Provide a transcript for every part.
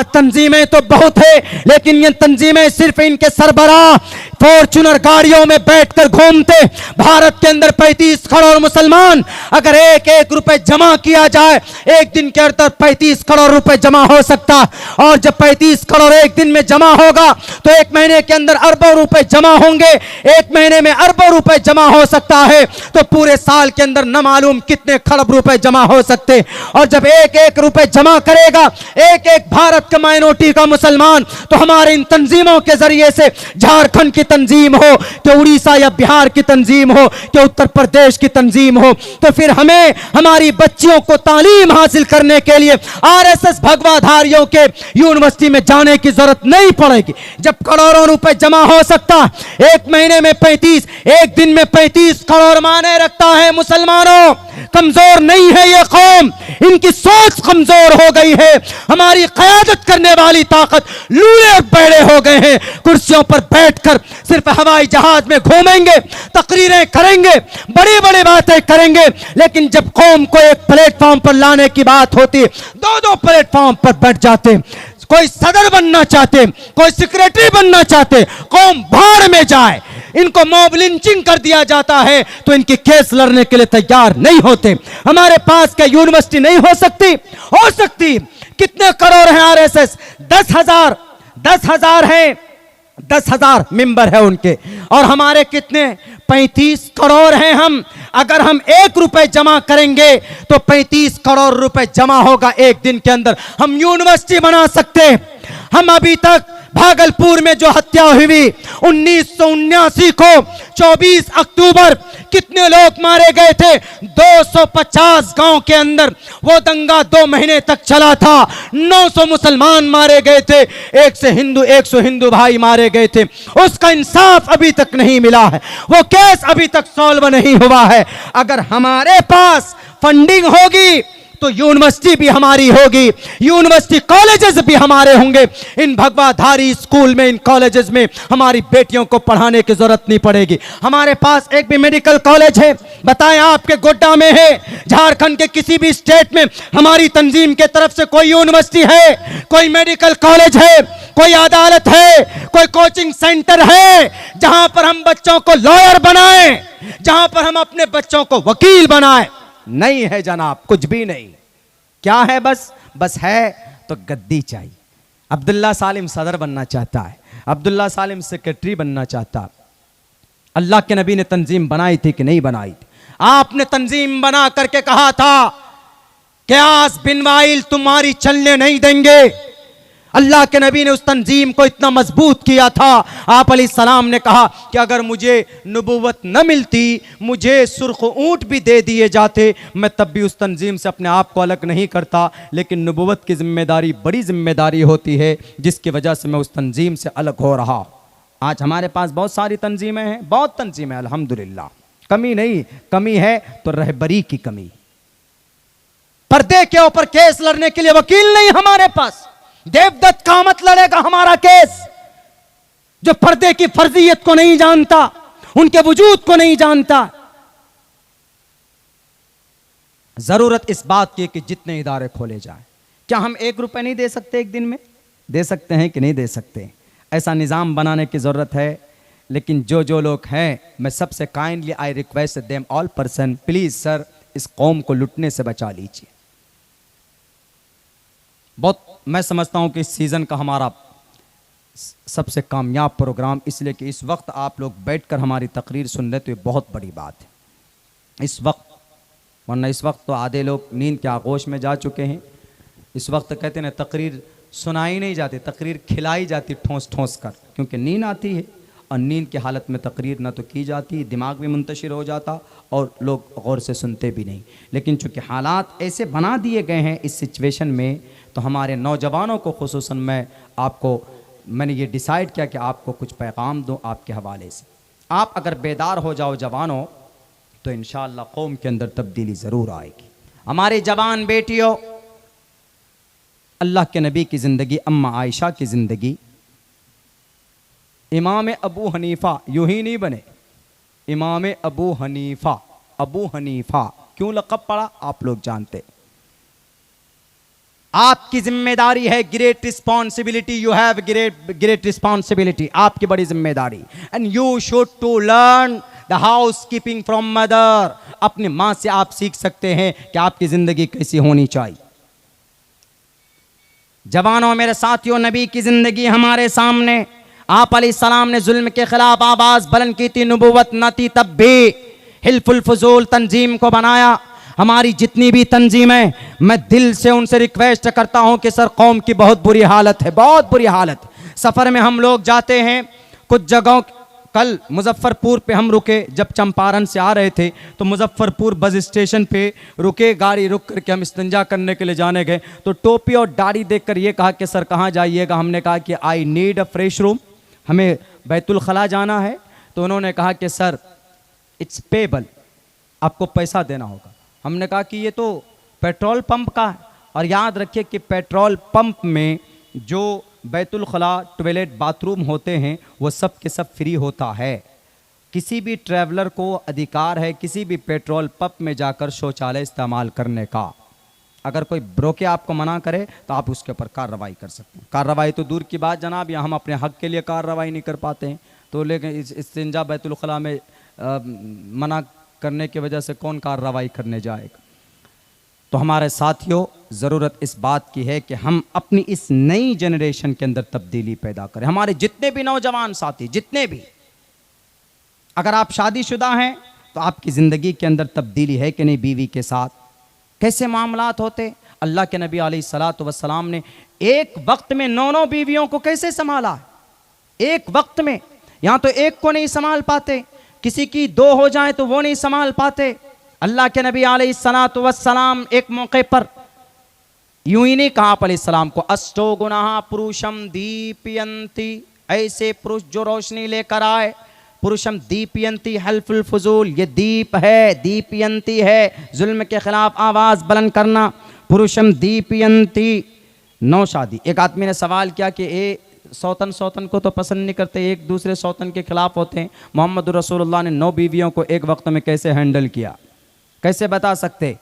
तंजीमें तो बहुत है, लेकिन ये तंजीमें सिर्फ इनके सरबराह फॉर्च्यूनर गाड़ियों में बैठकर घूमते। भारत के अंदर 35 करोड़ मुसलमान, अगर एक एक रुपए जमा किया जाए एक दिन के अंदर 35 करोड़ रुपए जमा हो सकता, और जब 35 करोड़ एक दिन में जमा होगा तो एक महीने के अंदर अरबों रुपए जमा होंगे, एक महीने में अरबों रुपए जमा हो सकता है, तो पूरे साल के अंदर न मालूम कितने खरब रुपए जमा हो सकते। और जब एक एक रुपए जमा करेगा एक एक भारत का माइनॉरिटी का मुसलमान, तो हमारे इन तंजीमों के जरिए से झारखंड की तंजीम हो कि उड़ीसा या बिहार की तंजीम हो कि उत्तर प्रदेश की तंजीम हो, तो फिर हमें हमारी बच्चियों को तालीम हासिल करने के लिए आरएसएस भगवाधारियों के यूनिवर्सिटी में जाने की जरूरत नहीं पड़ेगी। जब करोड़ों रुपए जमा हो सकता, एक महीने में 35, एक दिन में 35 करोड़ माने रखता है। मुसलमानों, कमजोर नहीं है ये कौम, इनकी सोच कमजोर हो गई है। हमारी क़यादत करने वाली ताकत लूले और बैड़े हो गए हैं। कुर्सियों पर बैठकर सिर्फ हवाई जहाज में घूमेंगे, तकरीरें करेंगे, बड़ी बड़ी बातें करेंगे, लेकिन जब कौम को एक प्लेटफॉर्म पर लाने की बात होती, दो दो प्लेटफॉर्म पर बैठ जाते। कोई सदर बनना चाहते, कोई सेक्रेटरी बनना चाहते, कौम भाड़ में जाए। इनको मॉब लिंचिंग कर दिया जाता है तो इनकी केस लड़ने के लिए तैयार नहीं होते। हमारे पास क्या यूनिवर्सिटी नहीं हो सकती? हो सकती। कितने करोड़ हैं आरएसएस? 10,000 हैं, 10,000 मेंबर है उनके, और हमारे कितने? 35 करोड़ हैं हम। अगर हम 1 रुपए जमा करेंगे तो 35 करोड़ रुपए जमा होगा एक दिन के अंदर। हम यूनिवर्सिटी बना सकते। हम अभी तक भागलपुर में जो हत्या हुई 1979 को 24 अक्टूबर, कितने लोग मारे गए थे? 250 गांव के अंदर वो दंगा 2 महीने तक चला था। 900 मुसलमान मारे गए थे, 100 हिंदू भाई मारे गए थे। उसका इंसाफ अभी तक नहीं मिला है, वो केस अभी तक सॉल्व नहीं हुआ है। अगर हमारे पास फंडिंग होगी तो यूनिवर्सिटी भी हमारी होगी, यूनिवर्सिटी कॉलेजेस भी हमारे होंगे। इन भगवाधारी स्कूल में, इन कॉलेजेस में हमारी बेटियों को पढ़ाने की जरूरत नहीं पड़ेगी। हमारे पास एक भी मेडिकल कॉलेज है? बताएं, आपके गोड्डा में है? झारखंड के किसी भी स्टेट में हमारी तंजीम के तरफ से कोई यूनिवर्सिटी है, कोई मेडिकल कॉलेज है, कोई अदालत है, कोई कोचिंग सेंटर है जहां पर हम बच्चों को लॉयर बनाएं, जहां पर हम अपने बच्चों को वकील बनाएं? नहीं है जनाब, कुछ भी नहीं। क्या है? बस है तो गद्दी चाहिए। अब्दुल्ला सालिम सदर बनना चाहता है, अब्दुल्ला सालिम सेक्रेटरी बनना चाहता है। अल्लाह के नबी ने तंजीम बनाई थी कि नहीं बनाई थी? आपने तंजीम बना करके कहा था कि आस बिन वाइल तुम्हारी चलने नहीं देंगे। अल्लाह के नबी ने उस तंजीम को इतना मजबूत किया था। आप अलैहिस्सलाम ने कहा कि अगर मुझे नबूवत न मिलती, मुझे सुर्ख ऊंट भी दे दिए जाते, मैं तब भी उस तंजीम से अपने आप को अलग नहीं करता। लेकिन नबूवत की जिम्मेदारी बड़ी जिम्मेदारी होती है, जिसकी वजह से मैं उस तंजीम से अलग हो रहा। आज हमारे पास बहुत सारी तंजीमें हैं, बहुत तंजीमें, अल्हम्दुलिल्लाह। कमी नहीं, कमी है तो रहबरी की कमी। पर्दे के ऊपर केस लड़ने के लिए वकील नहीं हमारे पास। देवदत्त कामत लड़ेगा हमारा केस, जो पर्दे की फर्जियत को नहीं जानता, उनके वजूद को नहीं जानता। जरूरत इस बात की कि जितने इदारे खोले जाए। क्या हम 1 रुपए नहीं दे सकते? एक दिन में दे सकते हैं कि नहीं दे सकते? ऐसा निज़ाम बनाने की ज़रूरत है। लेकिन जो लोग हैं, मैं सबसे kindly I request them all person, please sir, इस कौम को लुटने से बचा लीजिए। बहुत मैं समझता हूं कि इस सीज़न का हमारा सबसे कामयाब प्रोग्राम, इसलिए कि इस वक्त आप लोग बैठकर हमारी तकरीर सुन रहे, तो ये बहुत बड़ी बात है इस वक्त। वरना इस वक्त तो आधे लोग नींद के आगोश में जा चुके हैं। इस वक्त कहते हैं तकरीर सुनाई नहीं जाती, तकरीर खिलाई जाती ठोंस ठोंस कर, क्योंकि नींद आती है और नींद की हालत में तकरीर ना तो की जाती, दिमाग भी मुंतशिर हो जाता और लोग गौर से सुनते भी नहीं। लेकिन चूँकि हालात ऐसे बना दिए गए हैं इस सिचुएशन में, तो हमारे नौजवानों को खुसूसन मैंने ये डिसाइड किया कि आपको कुछ पैगाम दूँ आपके हवाले से। आप अगर बेदार हो जाओ जवानों, तो इंशाअल्लाह कौम के अंदर तब्दीली ज़रूर आएगी। हमारी जवान बेटियों, अल्लाह के नबी की ज़िंदगी, अम्मा आयशा की ज़िंदगी, इमाम अबू हनीफ़ा यूं ही नहीं बने, इमाम अबू हनीफ़ा। अबू हनीफ़ा क्यों लक़ब पड़ा आप लोग जानते। आपकी जिम्मेदारी है, great responsibility, you have great responsibility, आपकी बड़ी जिम्मेदारी। And you should to learn the house keeping from mother. अपनी मां से आप सीख सकते हैं कि आपकी जिंदगी कैसी होनी चाहिए। जवानों, मेरे साथियों, नबी की जिंदगी हमारे सामने। आप अलैहिस्सलाम ने जुल्म के खिलाफ आवाज बुलंद की थी, नबूवत न थी तब भी हिल्फुल फुजूल तंजीम को बनाया। हमारी जितनी भी तंजीमें, मैं दिल से उनसे रिक्वेस्ट करता हूं कि सर कौम की बहुत बुरी हालत है, बहुत बुरी हालत। सफर में हम लोग जाते हैं कुछ जगहों, कल मुजफ्फरपुर पे हम रुके, जब चंपारण से आ रहे थे तो मुजफ्फरपुर बस स्टेशन पे रुके, गाड़ी रुक करके हम इस्तिंजा करने के लिए जाने गए तो टोपी और दाढ़ी देखकर ये कहा कि सर कहाँ जाइएगा। हमने कहा कि I need a fresh room, हमें बैतुल खला जाना है। तो उन्होंने कहा कि सर इट्स पेबल, आपको पैसा देना होगा। हमने कहा कि ये तो पेट्रोल पंप का है, और याद रखिए कि पेट्रोल पंप में जो बैतुल खला टॉयलेट बाथरूम होते हैं वो सब के सब फ्री होता है। किसी भी ट्रैवलर को अधिकार है किसी भी पेट्रोल पंप में जाकर शौचालय इस्तेमाल करने का। अगर कोई ब्रोके आपको मना करे तो आप उसके ऊपर कार्रवाई कर सकते हैं। कार्रवाई तो दूर की बात जनाब, या हम अपने हक के लिए कार्रवाई नहीं कर पाते हैं तो, लेकिन इस्तिंजा बैतुल खला में मना करने की वजह से कौन कार्रवाई करने जाएगा। तो हमारे साथियों, ज़रूरत इस बात की है कि हम अपनी इस नई जनरेशन के अंदर तब्दीली पैदा करें। हमारे जितने भी नौजवान साथी, जितने भी, अगर आप शादीशुदा हैं तो आपकी ज़िंदगी के अंदर तब्दीली है कि नहीं? बीवी के साथ कैसे मामलात होते? अल्लाह के नबी अलैहिस्सलातु वस्सलाम ने एक वक्त में 9 बीवियों को कैसे संभाला? एक वक्त में। यहाँ तो एक को नहीं संभाल पाते, किसी की 2 हो जाए तो वो नहीं संभाल पाते। अल्लाह के नबी अलैहिस्सलातु वस्सलाम एक मौके पर यूं ही नहीं कहा आप अलैहिस्सलाम को, अष्टो गुनाह पुरुषम दीपयंती, ऐसे पुरुष जो रोशनी लेकर आए। पुरुषम दीपयंती हल्फुल फुजूल, ये दीप है, दीपयंती है जुल्म के खिलाफ आवाज बुलंद करना। पुरुषम दीपयंती, नौ शादी। एक आदमी ने सवाल किया कि सौतन को तो पसंद नहीं करते, एक दूसरे सौतन के खिलाफ होते हैं। मोहम्मद रसूलुल्लाह ने 9 बीवियों को एक वक्त में कैसे हैंडल किया, कैसे बता सकते?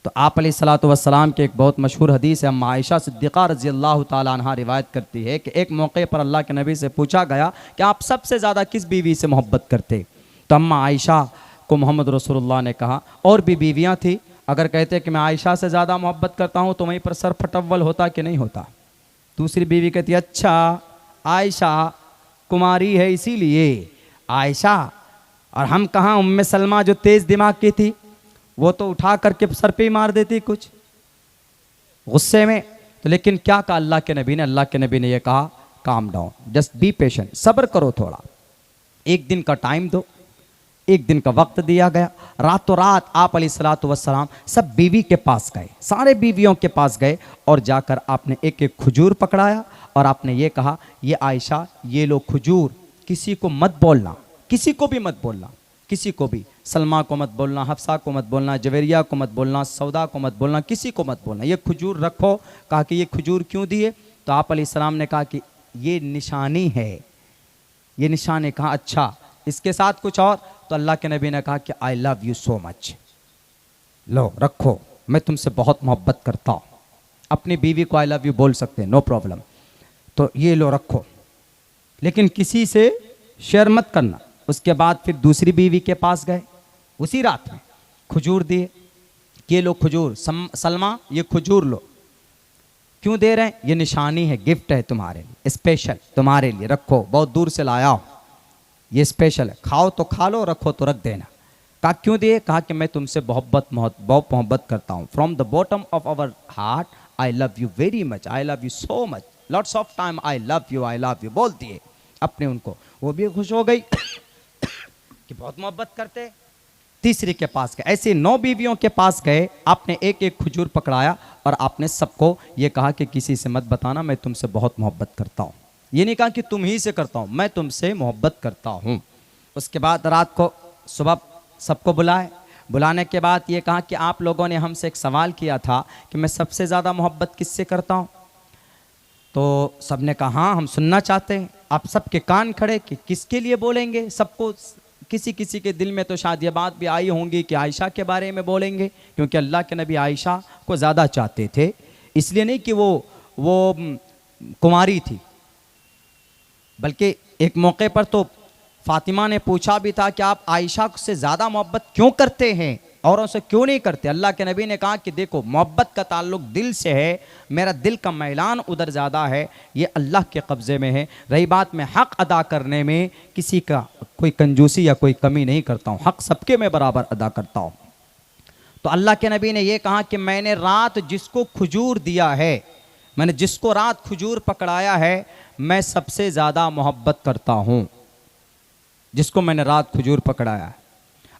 तो आप अलैहिस्सलातु वस्सलाम के एक बहुत मशहूर हदीस है, अम्मा आयशा सिद्दीक़ा रज़ियल्लाहु ताला अन्हा रिवायत करती है कि एक मौके पर अल्लाह के नबी से पूछा गया कि आप सबसे ज़्यादा किस बीवी से मोहब्बत करते? तो अम्मा आयशा को मोहम्मद रसूलुल्लाह ने कहा, और भी बीवियाँ थी, अगर कहते कि मैं आयशा से ज़्यादा मोहब्बत करता हूँ तो वहीं पर सर फटव्वल होता कि नहीं होता? दूसरी बीवी कहती, अच्छा आयशा कुमारी है इसीलिए आयशा, और हम कहाँ उम्मे सलमा जो तेज़ दिमाग की थी, वो तो उठा करके सर पे ही मार देती कुछ गुस्से में। तो लेकिन क्या कहा अल्लाह के नबी ने? अल्लाह के नबी ने ये कहा, calm down, just be patient, सब्र करो थोड़ा, एक दिन का टाइम दो। एक दिन का वक्त दिया गया। रातों रात आप अलैहिस्सलातु वस्सलाम सब बीवी के पास गए, सारे बीवियों के पास गए, और जाकर आपने एक एक खजूर पकड़ाया और आपने ये कहा, ये आयशा ये लो खजूर, किसी को मत बोलना, किसी को भी मत बोलना, किसी को भी, सलमा को मत बोलना, हफ्सा को मत बोलना, जवेरिया को मत बोलना, सौदा को मत बोलना, किसी को मत बोलना, ये खजूर रखो। कहा कि ये खजूर क्यों दिए? तो आप अलैहिस्सलाम ने कहा कि ये निशानी है, ये निशानी। कहा अच्छा इसके साथ कुछ और? तो अल्लाह के नबी ने कहा कि I love you so much, लो रखो, मैं तुमसे बहुत मोहब्बत करता हूँ। अपनी बीवी को आई लव यू बोल सकते हैं, नो प्रॉब्लम। तो ये लो रखो, लेकिन किसी से शेयर मत करना। उसके बाद फिर दूसरी बीवी के पास गए, उसी रात में खजूर दिए, ये लो खजूर, सलमा ये खजूर लो। क्यों दे रहे हैं? ये निशानी है, गिफ्ट है तुम्हारे लिए, स्पेशल तुम्हारे लिए, रखो, बहुत दूर से लाया हूँ, ये स्पेशल है, खाओ तो खा लो, रखो तो रख देना। कहा क्यों दिए? कहा कि मैं तुमसे बहुत मोहब्बत करता हूँ, from the bottom of our heart I love you very much, I love you so much, lots of time I love you बोल दिए अपने उनको। वो भी खुश हो गई कि बहुत मोहब्बत करते। तीसरी के पास गए, ऐसे 9 बीवियों के पास गए, आपने एक एक खजूर पकड़ाया और आपने सबको ये कहा कि किसी से मत बताना मैं तुमसे बहुत मोहब्बत करता हूँ। ये नहीं कहा कि तुम ही से करता हूँ, मैं तुमसे मोहब्बत करता हूँ। उसके बाद रात को सुबह सबको बुलाए, बुलाने के बाद ये कहा कि आप लोगों ने हमसे एक सवाल किया था कि मैं सबसे ज़्यादा मोहब्बत किससे करता हूँ? तो सबने कहा हाँ हम सुनना चाहते हैं। आप सबके कान खड़े कि किसके लिए बोलेंगे? सबको किसी किसी के दिल में तो शायद ये बात भी आई होंगी कि आयशा के बारे में बोलेंगे, क्योंकि अल्लाह के नबी आयशा को ज़्यादा चाहते थे, इसलिए नहीं कि वो कुंवारी थी, बल्कि एक मौके पर तो फातिमा ने पूछा भी था कि आप आयशा से ज़्यादा मोहब्बत क्यों करते हैं, औरों से क्यों नहीं करते। अल्लाह के नबी ने कहा कि देखो मोहब्बत का ताल्लुक दिल से है, मेरा दिल का मैलान उधर ज़्यादा है, ये अल्लाह के कब्ज़े में है। रही बात मैं हक़ अदा करने में किसी का कोई कंजूसी या कोई कमी नहीं करता हूँ, हक़ सबके मैं बराबर अदा करता हूँ। तो अल्लाह के नबी ने ये कहा कि मैंने रात जिसको खजूर दिया है, मैंने जिसको रात खजूर पकड़ाया है, मैं सबसे ज़्यादा मोहब्बत करता हूँ, जिसको मैंने रात खजूर पकड़ाया है।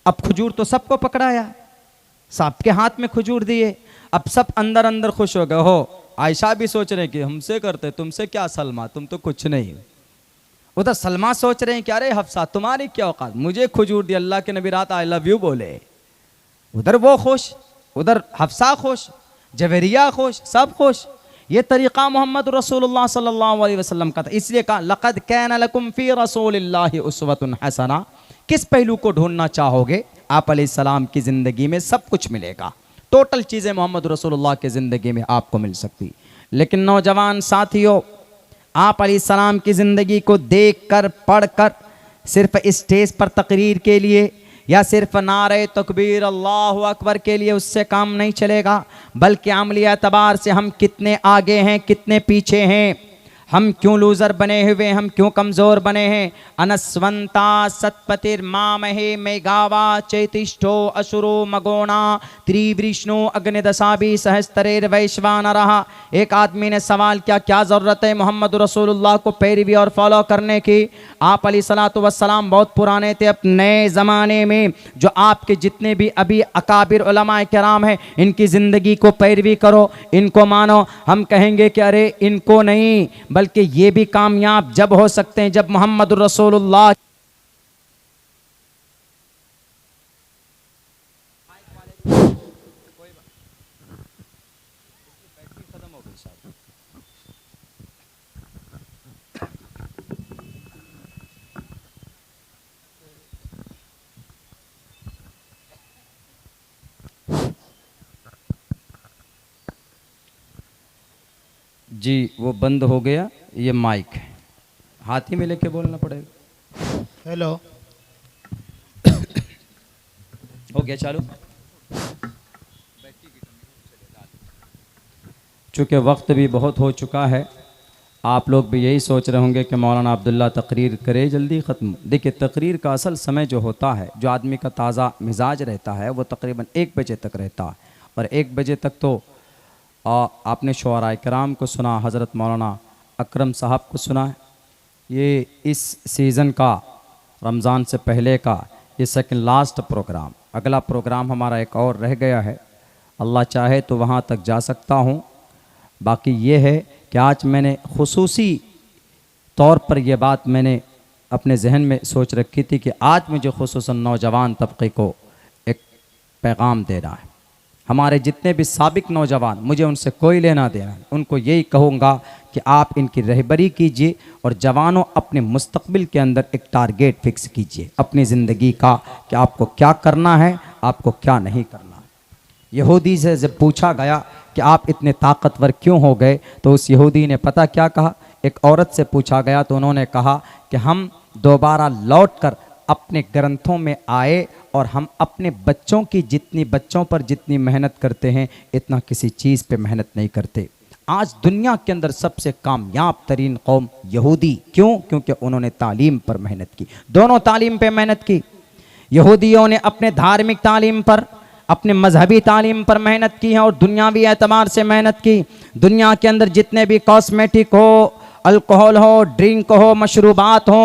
अब खजूर तो सबको पकड़ाया, सबके हाथ में खजूर दिए, अब सब अंदर अंदर खुश हो गए हो। आयशा भी सोच रहे हैं कि हमसे करते, तुमसे क्या सलमा, तुम तो कुछ नहीं। उधर सलमा सोच रहे हैं कि अरे हफ्सा तुम्हारी क्या औकात, मुझे खजूर दी, अल्लाह के नबी रात आई लव यू बोले। उधर वो खुश, उधर हफ्सा खुश, जवेरिया खुश, सब खुश। ये तरीक़ा मोहम्मद रसूलुल्लाह सल्लल्लाहु अलैहि वसल्लम का था। इसलिए कहा लक़द कान लकुम फ़ी रसूलिल्लाहि उस्वतुन हसना। किस पहलू को ढूंढना चाहोगे, आप अलैहिस्सलाम की ज़िंदगी में सब कुछ मिलेगा, टोटल चीज़ें मोहम्मद रसूलुल्लाह की ज़िंदगी में आपको मिल सकती। लेकिन नौजवान साथियों, आप अलैहिस्सलाम की ज़िंदगी को देख कर पढ़ कर सिर्फ स्टेज पर तकरीर के लिए या सिर्फ नारे तकबीर अल्लाहु अकबर के लिए उससे काम नहीं चलेगा, बल्कि अमली एतबार से हम कितने आगे हैं, कितने पीछे हैं, हम क्यों लूज़र बने हुए, हम क्यों कमज़ोर बने हैं। अनस्वंता सतपतिर मामहे मेघावा चैतिष्ठो असुरो मगोणा त्रिवृष्णु अग्निदशाभी सहस्तरेर वैश्वान रहा। एक आदमी ने सवाल किया, क्या ज़रूरत है मोहम्मद रसूलुल्लाह को पैरवी और फॉलो करने की। आप अलैहिस्सलातु वस्सलाम बहुत पुराने थे, अब नए ज़माने में जो आपके जितने भी अभी अकाबिर उलमाए किराम हैं, इनकी ज़िंदगी को पैरवी करो, इनको मानो। हम कहेंगे कि अरे इनको नहीं, बल्कि ये भी कामयाब जब हो सकते हैं जब मोहम्मद रसूलुल्लाह जी वो बंद हो गया, ये माइक है, हाथ ही में लेके बोलना पड़ेगा। हेलो, हो गया चालू। चूँकि वक्त भी बहुत हो चुका है, आप लोग भी यही सोच रहे होंगे कि मौलाना अब्दुल्ला तकरीर करे जल्दी ख़त्म। देखिए तकरीर का असल समय जो होता है, जो आदमी का ताज़ा मिजाज रहता है, वो तकरीबन 1 बजे तक रहता है। और 1 बजे तक तो आपने शुअराए किराम को सुना, हज़रत मौलाना अकरम साहब को सुना। ये इस सीज़न का रमज़ान से पहले का ये सेकंड लास्ट प्रोग्राम, अगला प्रोग्राम हमारा एक और रह गया है, अल्लाह चाहे तो वहाँ तक जा सकता हूँ। बाकी ये है कि आज मैंने खुसूसी तौर पर यह बात मैंने अपने जहन में सोच रखी थी कि आज मुझे खुसूसन नौजवान तबके को एक पैगाम देना है। हमारे जितने भी साबिक नौजवान, मुझे उनसे कोई लेना देना, उनको यही कहूँगा कि आप इनकी रहबरी कीजिए और जवानों अपने मुस्तकबिल के अंदर एक टारगेट फिक्स कीजिए अपनी ज़िंदगी का कि आपको क्या करना है, आपको क्या नहीं करना है। यहूदी से जब पूछा गया कि आप इतने ताकतवर क्यों हो गए, तो उस यहूदी ने पता क्या कहा, एक औरत से पूछा गया तो उन्होंने कहा कि हम दोबारा लौट कर अपने ग्रंथों में आए और हम अपने बच्चों पर जितनी मेहनत करते हैं, इतना किसी चीज़ पे मेहनत नहीं करते। आज दुनिया के अंदर सबसे कामयाब तरीन कौम यहूदी, क्यों? क्योंकि उन्होंने तालीम पर मेहनत की, दोनों तालीम पे मेहनत की। यहूदियों ने अपने धार्मिक तालीम पर, अपने मजहबी तालीम पर मेहनत की है और दुनियावी एतबार से मेहनत की। दुनिया के अंदर जितने भी कॉस्मेटिक हो, अल्कोहल हो, ड्रिंक हो, मशरूबात हो,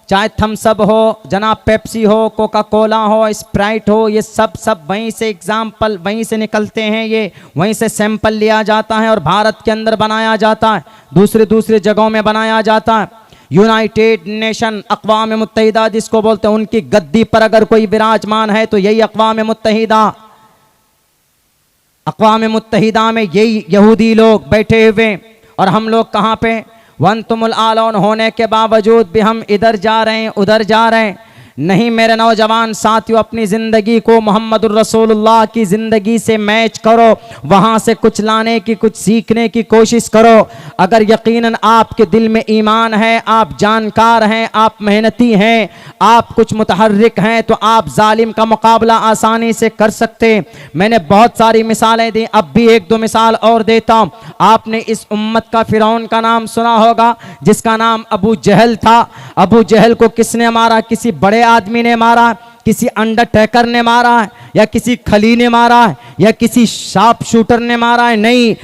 चाहे थम्सअप हो, जनाब पेप्सी हो, कोका कोला हो, स्प्राइट हो, ये सब वहीं से एग्जाम्पल वहीं से निकलते हैं, ये वहीं से सैंपल लिया जाता है और भारत के अंदर बनाया जाता है, दूसरे जगहों में बनाया जाता है। यूनाइटेड नेशन, अक़वाम मुत्तहिदा जिसको बोलते हैं, उनकी गद्दी पर अगर कोई विराजमान है तो यही अक़वाम मुत्तहिदा। अक़वाम मुत्तहिदा में यही यहूदी लोग बैठे हुए, और हम लोग कहाँ पे, वंतुमुल आलौन होने के बावजूद भी हम इधर जा रहे हैं, उधर जा रहे हैं। नहीं मेरे नौजवान साथियों, अपनी ज़िंदगी को मोहम्मदुर रसूलुल्लाह की ज़िंदगी से मैच करो, वहाँ से कुछ लाने की, कुछ सीखने की कोशिश करो। अगर यकीनन आपके दिल में ईमान है, आप जानकार हैं, आप मेहनती हैं, आप कुछ मुतहर्रिक हैं, तो आप जालिम का मुकाबला आसानी से कर सकते हैं। मैंने बहुत सारी मिसालें दी, अब भी एक दो मिसाल और देता हूँ। आपने इस उम्मत का फिरौन का नाम सुना होगा, जिसका नाम अबू जहल था। अबू जहल को किसने मारा? किसी बड़े आदमी ने मारा, किसी अंडरटेकर ने मारा है, या किसी खली ने मारा है, या किसी शार्प शूटर ने मारा है? नहीं,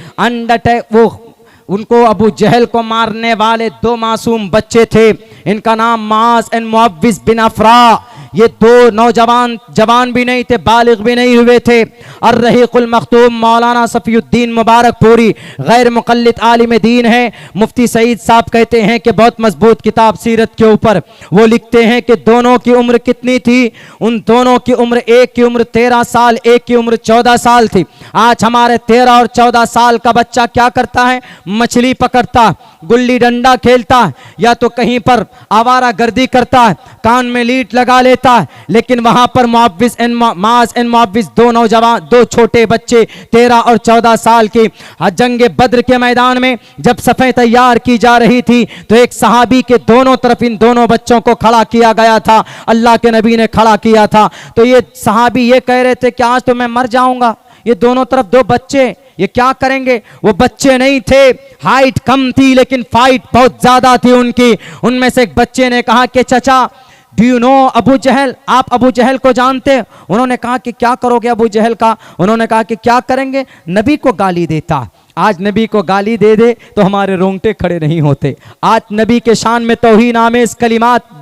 उनको अबू जहल को मारने वाले दो मासूम बच्चे थे। इनका नाम मास एंड मुअव्विज बिन अफरा। ये दो नौजवान, जवान भी नहीं थे, बालिग भी नहीं हुए थे। अर्रहीकुल मखतूम मौलाना सफीउद्दीन मुबारकपुरी गैर मुक़ल्लिद आलिम दीन है। मुफ्ती सईद साहब कहते हैं कि बहुत मजबूत किताब सीरत के ऊपर, वो लिखते हैं कि दोनों की उम्र कितनी थी? उन दोनों की उम्र, एक की उम्र 13 साल, एक की उम्र 14 साल थी। आज हमारे 13 और 14 साल का बच्चा क्या करता है? मछली पकड़ता, गुल्ली डंडा खेलता, या तो कहीं पर आवारा गर्दी करता है, कान में लीड लगा लेता है। लेकिन वहां पर मुअव्विज एंड मास एंड मुअव्विज दो नौजवान, दो छोटे बच्चे 13 और 14 साल के, जंगे बद्र के मैदान में जब सफ़ें तैयार की जा रही थी, तो एक सहाबी के दोनों तरफ इन दोनों बच्चों को खड़ा किया गया था। अल्लाह के नबी ने खड़ा किया था। तो ये सहाबी ये कह रहे थे कि आज तो मैं मर जाऊंगा, ये दोनों तरफ दो बच्चे, ये क्या करेंगे? वो बच्चे नहीं थे, हाइट कम थी लेकिन फाइट बहुत ज्यादा थी उनकी। उनमें से एक बच्चे ने कहा कि चचा, डू यू नो अबू जहल? आप अबू जहल को जानते? उन्होंने कहा कि क्या करोगे अबू जहल का? उन्होंने कहा कि क्या करेंगे, नबी को गाली देता। आज नबी को गाली दे दे तो हमारे रोंगटे खड़े नहीं होते। आज नबी के शान में तौहीन आमेज़ कलिमात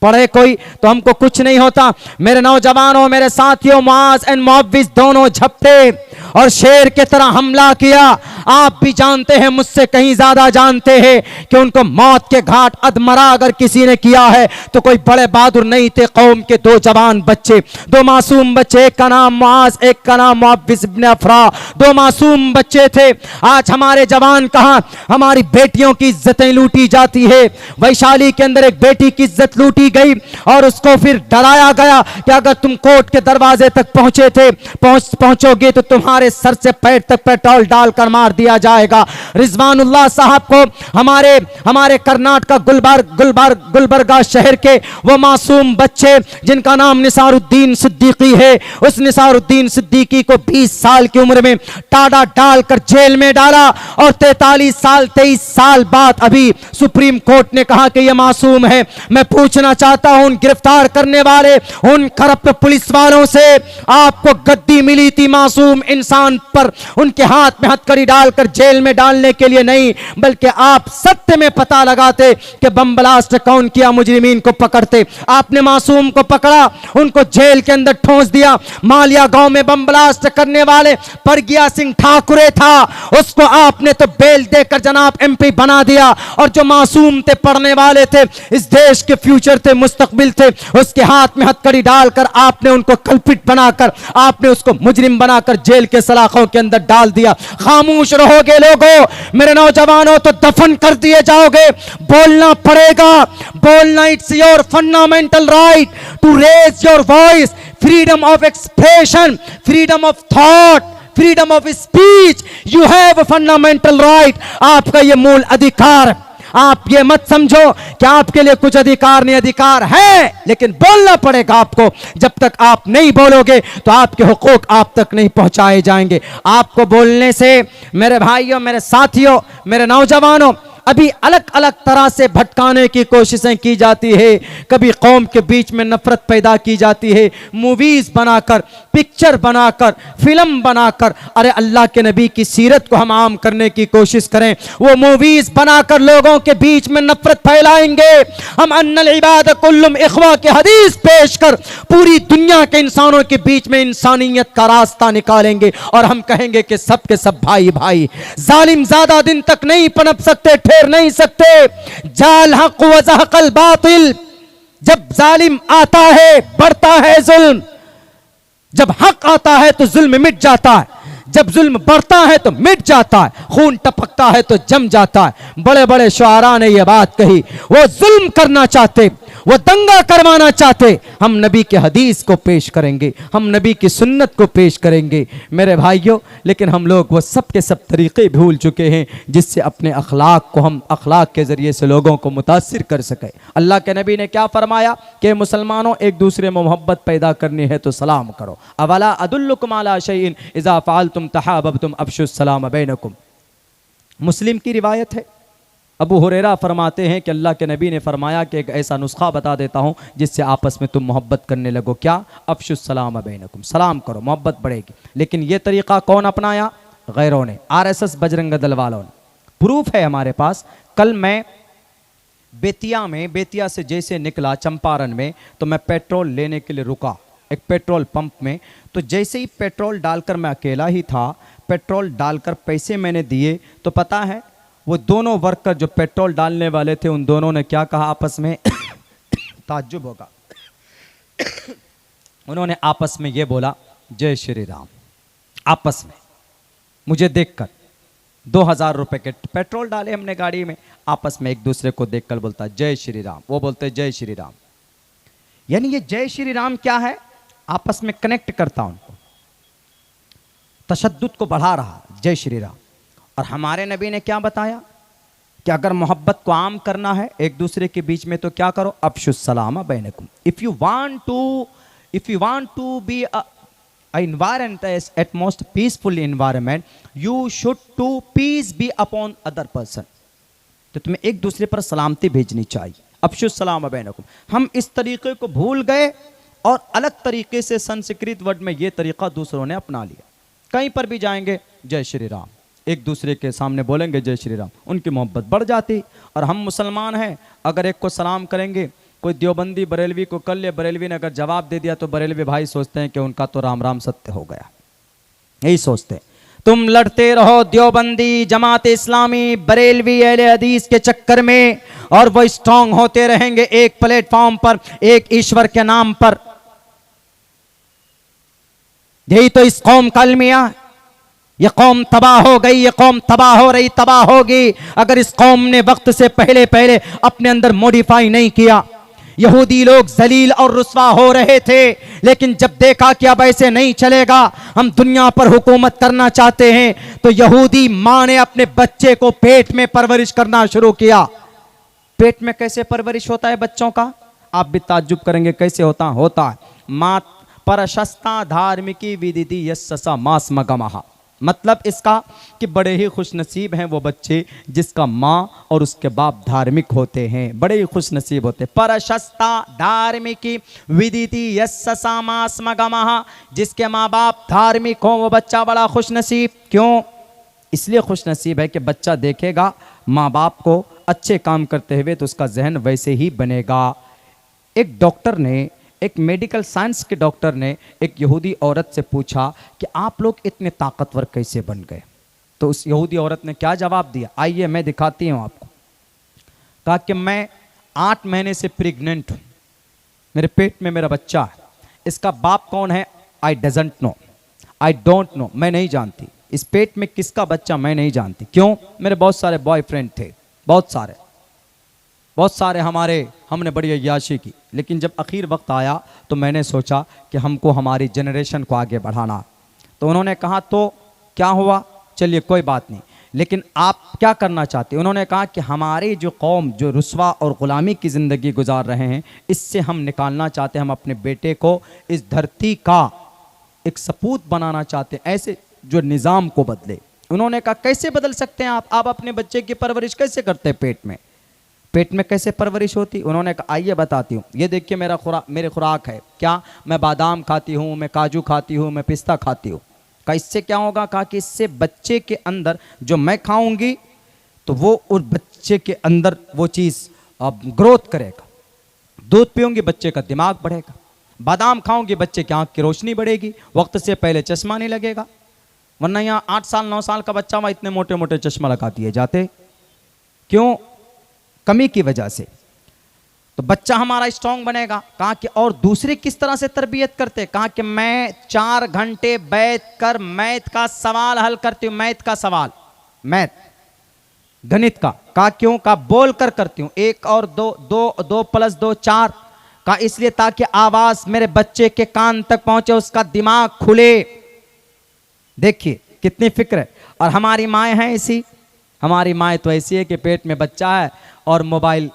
पढ़े कोई तो हमको कुछ नहीं होता। मेरे नौजवानों, मेरे साथियों, मुआज़ एंड मुअव्विज दोनों झपटे और शेर के तरह हमला किया। आप भी जानते हैं, मुझसे कहीं ज्यादा जानते हैं कि उनको मौत के घाट अधमरा अगर किसी ने किया है तो कोई बड़े बहादुर नहीं थे। कौम के दो जवान बच्चे, दो मासूम बच्चे, एक का नाम मुआज़, एक का नाम मुअव्विज इब्न अफरा, दो मासूम बच्चे थे। आज हमारे जवान कहाँ? हमारी बेटियों की इज्जतें लूटी जाती है। वैशाली के अंदर एक बेटी की इज्जत लूटी गई और उसको फिर डराया गया कि अगर तुम कोर्ट के दरवाजे तक पहुंचोगे तो तुम्हारे सर से पैर तक पेट्रोल डालकर मार दिया जाएगा। रिजवानुल्लाह साहब को हमारे कर्नाटक गुलबर्गा शहर के वो मासूम बच्चे जिनका नाम निसारुद्दीन सिद्दीकी है, उस निसारुद्दीन सिद्दीकी को 20 साल की उम्र में टाड़ा डालकर जेल में डाला और 23 साल बाद अभी सुप्रीम कोर्ट ने कहा कि यह मासूम है। मैं पूछना चाहता हूं, उन गिरफ्तार करने वाले, उन करप्ट पुलिस वालों से आपको गद्दी मिली थी मासूम इंसान पर उनके हाथ में हथकड़ी डालकर जेल में डालने के लिए नहीं, बल्कि आप सत्य में पता लगाते कि बम ब्लास्ट कौन किया, मुजरिमीन को पकड़ते। आपने मासूम को पकड़ा, उनको जेल के अंदर ठोंस दिया। मालिया गांव में बम ब्लास्ट करने वाले परगिया सिंह ठाकुरे था, उसको आपने तो बेल देकर जनाब MP बना दिया। और जो मासूम थे, पढ़ने वाले थे, इस देश के फ्यूचर थे, मुस्तकबिल थे, उसके हाथ में हथकड़ी डालकर आपने उनको कल्पित बनाकर, आपने उसको मुजरिम बनाकर जेल के सलाखों के अंदर डाल दिया। खामोश रहोगे लोगों, मेरे नौजवानों, तो दफन कर दिए जाओगे। बोलना पड़ेगा, बोलना, it's your fundamental right to raise your voice, freedom of expression, freedom of thought, freedom of speech, you have a fundamental right. आपका ये मूल अधिकार। आप ये मत समझो कि आपके लिए कुछ अधिकार नहीं, अधिकार है, लेकिन बोलना पड़ेगा आपको। जब तक आप नहीं बोलोगे तो आपके हुकूक आप तक नहीं पहुंचाए जाएंगे। आपको बोलने से मेरे भाइयों, मेरे साथियों, मेरे नौजवानों, अभी अलग अलग तरह से भटकाने की कोशिशें की जाती है। कभी कौम के बीच में नफरत पैदा की जाती है, मूवीज बनाकर, पिक्चर बनाकर, फिल्म बनाकर। अरे अल्लाह के नबी की सीरत को हम आम करने की कोशिश करें, वो मूवीज बनाकर लोगों के बीच में नफरत फैलाएंगे। हम अन्नल इबाद कुल्लुम इख्वा के हदीस पेश कर पूरी दुनिया के इंसानों के बीच में इंसानियत का रास्ता निकालेंगे और हम कहेंगे कि सब के सब भाई भाई। जालिम ज्यादा दिन तक नहीं पनप सकते, ठहर नहीं सकते। जाल हक व ज़हक़ल बातिल, जब जालिम आता है बढ़ता है जुल्म, जब हक आता है तो जुल्म मिट जाता है। जब जुल्म बढ़ता है तो मिट जाता है, खून टपकता है तो जम जाता है। बड़े बड़े शुआरा ने यह बात कही। वो जुल्म करना चाहते, वो दंगा करवाना चाहते, हम नबी के हदीस को पेश करेंगे, हम नबी की सुन्नत को पेश करेंगे मेरे भाइयों। लेकिन हम लोग वो सब के सब तरीक़े भूल चुके हैं जिससे अपने अखलाक को हम अखलाक के ज़रिए से लोगों को मुतासिर कर सके। अल्लाह के नबी ने क्या फरमाया कि मुसलमानों एक दूसरे में मोहब्बत पैदा करनी है तो सलाम करो। अवला अदुल्लुकुम अला शैइन इज़ा फ़अलतुम तहाब्बतुम अफ़शुस सलाम बैनकुम। मुस्लिम की रिवायत है, अबू हुरैरा फरमाते हैं कि अल्लाह के नबी ने फरमाया कि एक ऐसा नुस्खा बता देता हूँ जिससे आपस में तुम मोहब्बत करने लगो। क्या? अफ़शुस सलाम बैनकुम, सलाम करो, मोहब्बत बढ़ेगी। लेकिन ये तरीक़ा कौन अपनाया? गैरों ने, RSS बजरंग दल वालों ने। प्रूफ है हमारे पास। कल मैं बेतिया से जैसे निकला चंपारण में, तो मैं पेट्रोल लेने के लिए रुका एक पेट्रोल पंप में। तो जैसे ही पेट्रोल डालकर, मैं अकेला ही था, पेट्रोल डालकर पैसे मैंने दिए, तो पता है वो दोनों वर्कर जो पेट्रोल डालने वाले थे, उन दोनों ने क्या कहा आपस में? ताज्जुब होगा। उन्होंने आपस में ये बोला, जय श्री राम। आपस में मुझे देखकर 2000 रुपए के पेट्रोल डाले हमने गाड़ी में, आपस में एक दूसरे को देखकर बोलता जय श्री राम, वो बोलते जय श्री राम। यानी ये जय श्री राम क्या है? आपस में कनेक्ट करता उनको, तशद्दुद को बढ़ा रहा, जय श्री राम। और हमारे नबी ने क्या बताया कि अगर मोहब्बत को आम करना है एक दूसरे के बीच में तो क्या करो? अफ़शुस सलाम बैनकुम। If you want to be environment at most peaceful environment, you should to peace be upon other person। तो तुम्हें एक दूसरे पर सलामती भेजनी चाहिए। अफ़शुस सलाम बैनकुम। हम इस तरीके को भूल गए और अलग तरीके से संस्कृत वर्ड में ये तरीका दूसरों ने अपना लिया। कहीं पर भी जाएंगे जय श्री राम, एक दूसरे के सामने बोलेंगे जय श्री राम, उनकी मोहब्बत बढ़ जाती। और हम मुसलमान हैं, अगर एक को सलाम करेंगे, कोई देवबंदी बरेलवी को कर ले, बरेलवी ने अगर जवाब दे दिया तो बरेलवी भाई सोचते हैं कि उनका तो राम राम सत्य हो गया, यही सोचते हैं। तुम लड़ते रहो देवबंदी, जमात इस्लामी, बरेलवी, अहले हदीस के चक्कर में, और वो स्ट्रांग होते रहेंगे एक प्लेटफॉर्म पर, एक ईश्वर के नाम पर। यही तो इस कौम का अलमिया। ये कौम तबाह हो गई, ये कौम तबाह हो रही, तबाह होगी अगर इस कौम ने वक्त से पहले पहले अपने अंदर मॉडिफाई नहीं किया। यहूदी लोग जलील और रुस्वा हो रहे थे, लेकिन जब देखा कि अब ऐसे नहीं चलेगा, हम दुनिया पर हुकूमत करना चाहते हैं, तो यहूदी माँ ने अपने बच्चे को पेट में परवरिश करना शुरू किया। पेट में कैसे परवरिश होता है बच्चों का? आप भी ताज्जुब करेंगे कैसे होता है। मात परशस्ता धार्मिकी विदिति यस्सा मास मगमहा। मतलब इसका कि बड़े ही खुश नसीब हैं वो बच्चे जिसका माँ और उसके बाप धार्मिक होते हैं, बड़े ही खुश नसीब होते। परशस्ता धार्मिकी विदिति यस्सा मास मगमहा। जिसके माँ बाप धार्मिक हों वो बच्चा बड़ा खुश नसीब। क्यों? इसलिए खुश नसीब है कि बच्चा देखेगा माँ बाप को अच्छे काम करते हुए तो उसका जहन वैसे ही बनेगा। एक डॉक्टर ने, एक मेडिकल साइंस के डॉक्टर ने एक यहूदी औरत से पूछा कि आप लोग इतने ताकतवर कैसे बन गए? तो उस यहूदी औरत ने क्या जवाब दिया, आइए मैं दिखाती हूँ आपको। कहा कि मैं 8 महीने से प्रेग्नेंट हूँ, मेरे पेट में मेरा बच्चा है, इसका बाप कौन है आई डोंट नो, मैं नहीं जानती। इस पेट में किसका बच्चा मैं नहीं जानती। क्यों? मेरे बहुत सारे बॉयफ्रेंड थे, बहुत सारे हमने बड़ी अय्याशी की, लेकिन जब आखिर वक्त आया तो मैंने सोचा कि हमको हमारी जनरेशन को आगे बढ़ाना। तो उन्होंने कहा तो क्या हुआ, चलिए कोई बात नहीं, लेकिन आप क्या करना चाहते? उन्होंने कहा कि हमारी जो कौम जो रुस्वा और ग़ुलामी की ज़िंदगी गुजार रहे हैं, इससे हम निकालना चाहते हैं, हम अपने बेटे को इस धरती का एक सपूत बनाना चाहते हैं, ऐसे जो निज़ाम को बदले। उन्होंने कहा कैसे बदल सकते हैं आप अपने बच्चे की परवरिश कैसे करते हैं? पेट में कैसे परवरिश होती? उन्होंने कहा आइए बताती हूँ, ये देखिए मेरे खुराक है, क्या मैं बादाम खाती हूँ, मैं काजू खाती हूँ, मैं पिस्ता खाती हूँ। कहा इससे क्या होगा? कहा कि इससे बच्चे के अंदर जो मैं खाऊंगी तो वो उस बच्चे के अंदर वो चीज़ ग्रोथ करेगा। दूध पीऊंगी बच्चे का दिमाग बढ़ेगा, बादाम खाऊंगी बच्चे की आँख की रोशनी बढ़ेगी, वक्त से पहले चश्मा नहीं लगेगा। वरना यहाँ 8 साल 9 साल का बच्चा वहाँ इतने मोटे मोटे चश्मा लगा दिए जाते, क्यों? कमी की वजह से। तो बच्चा हमारा स्ट्रांग बनेगा। कहा कि और दूसरे किस तरह से तरबियत करते, कहा कि मैं 4 घंटे बैठकर मैथ का सवाल हल करती हूं, मैथ का सवाल, मैथ गणित का। कहा क्यों, कहा बोल कर करती हूं, 1 और 2, 2 + 2 4। कहा इसलिए ताकि आवाज मेरे बच्चे के कान तक पहुंचे, उसका दिमाग खुले। देखिए कितनी फिक्र है। और हमारी माएँ हैं ऐसी, हमारी माएँ तो ऐसी है कि पेट में बच्चा है और मोबाइल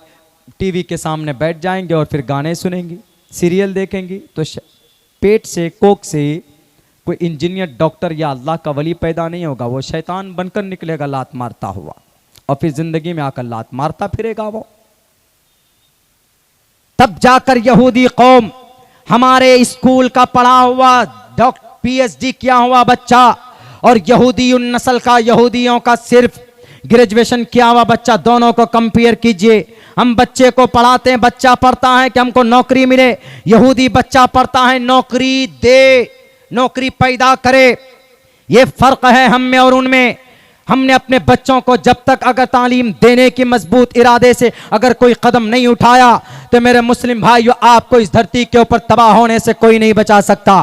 टीवी के सामने बैठ जाएंगे और फिर गाने सुनेंगी, सीरियल देखेंगी। तो पेट से, कोख से कोई इंजीनियर, डॉक्टर या अल्लाह का वली पैदा नहीं होगा, वो शैतान बनकर निकलेगा लात मारता हुआ, और फिर जिंदगी में आकर लात मारता फिरेगा वो। तब जाकर यहूदी कौम, हमारे स्कूल का पढ़ा हुआ PhD किया हुआ बच्चा और यहूदी उन नस्ल का, यहूदियों का सिर्फ ग्रेजुएशन किया हुआ बच्चा, दोनों को कंपेयर कीजिए। हम बच्चे को पढ़ाते हैं, बच्चा पढ़ता है कि हमको नौकरी मिले, यहूदी बच्चा पढ़ता है नौकरी दे, नौकरी पैदा करे। ये फर्क है हम में और उनमें। हमने अपने बच्चों को जब तक अगर तालीम देने की मजबूत इरादे से अगर कोई कदम नहीं उठाया तो मेरे मुस्लिम भाइयों, आपको इस धरती के ऊपर तबाह होने से कोई नहीं बचा सकता।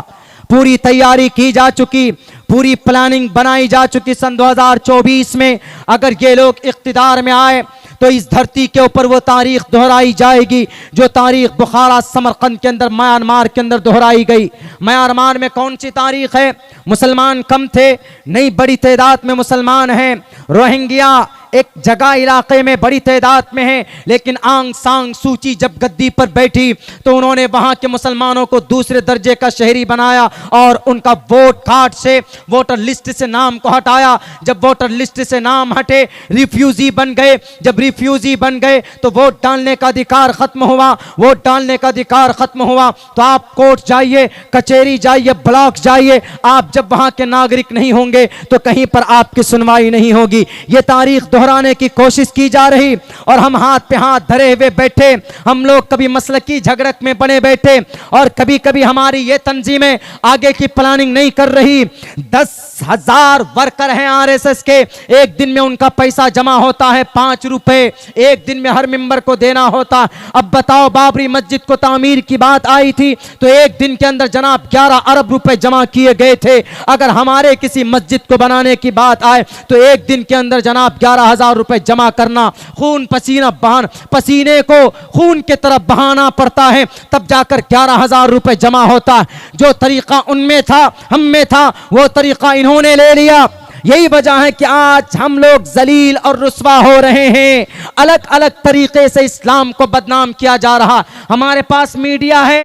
पूरी तैयारी की जा चुकी, पूरी प्लानिंग बनाई जा चुकी। सन 2024 में अगर ये लोग इख्तिदार में आए तो इस धरती के ऊपर वो तारीख दोहराई जाएगी जो तारीख बुखारा, समरकंद के अंदर, म्यांमार के अंदर दोहराई गई। म्यांमार में कौन सी तारीख है, मुसलमान कम थे, नहीं बड़ी तादाद में मुसलमान हैं। रोहिंग्या एक जगह इलाके में बड़ी तादाद में है, लेकिन आंग सांग सूची जब गद्दी पर बैठी तो उन्होंने वहां के मुसलमानों को दूसरे दर्जे का शहरी बनाया और उनका वोट कार्ड से, वोटर लिस्ट से नाम को हटाया। जब वोटर लिस्ट से नाम हटे, रिफ्यूजी बन गए। जब रिफ्यूजी बन गए तो वोट डालने का अधिकार खत्म हुआ। वोट डालने का अधिकार खत्म हुआ तो आप कोर्ट जाइए, कचहरी जाइए, ब्लॉक जाइए, आप जब वहां के नागरिक नहीं होंगे तो कहीं पर आपकी सुनवाई नहीं होगी। ये तारीख दोहराने की कोशिश की जा रही और हम हाथ पे हाथ धरे हुए बैठे। हम लोग कभी मसलकी झगड़क में बने बैठे और कभी कभी हमारी ये तंजीमें आगे की प्लानिंग नहीं कर रही। 10,000 वर्कर हैं RSS के, एक दिन में उनका पैसा जमा होता है 5 रुपए, एक दिन में हर मेंबर को देना होता। अब बताओ, बाबरी मस्जिद को तामीर की बात आई थी तो एक दिन के अंदर जनाब 11 अरब रुपए जमा किए गए थे। अगर हमारे किसी मस्जिद को बनाने की बात आए तो एक दिन के अंदर जनाब 11,000 रुपए जमा करना, खून पसीना बहाना, पसीने को खून के तरफ बहाना पड़ता है, तब जाकर 11,000 रुपए जमा होता है। जो तरीका उनमें था, हम में था, वो तरीका इन्होंने ले लिया। यही वजह है कि आज हम लोग जलील और रुस्वा हो रहे हैं। अलग अलग तरीके से इस्लाम को बदनाम किया जा रहा। हमारे पास मीडिया है।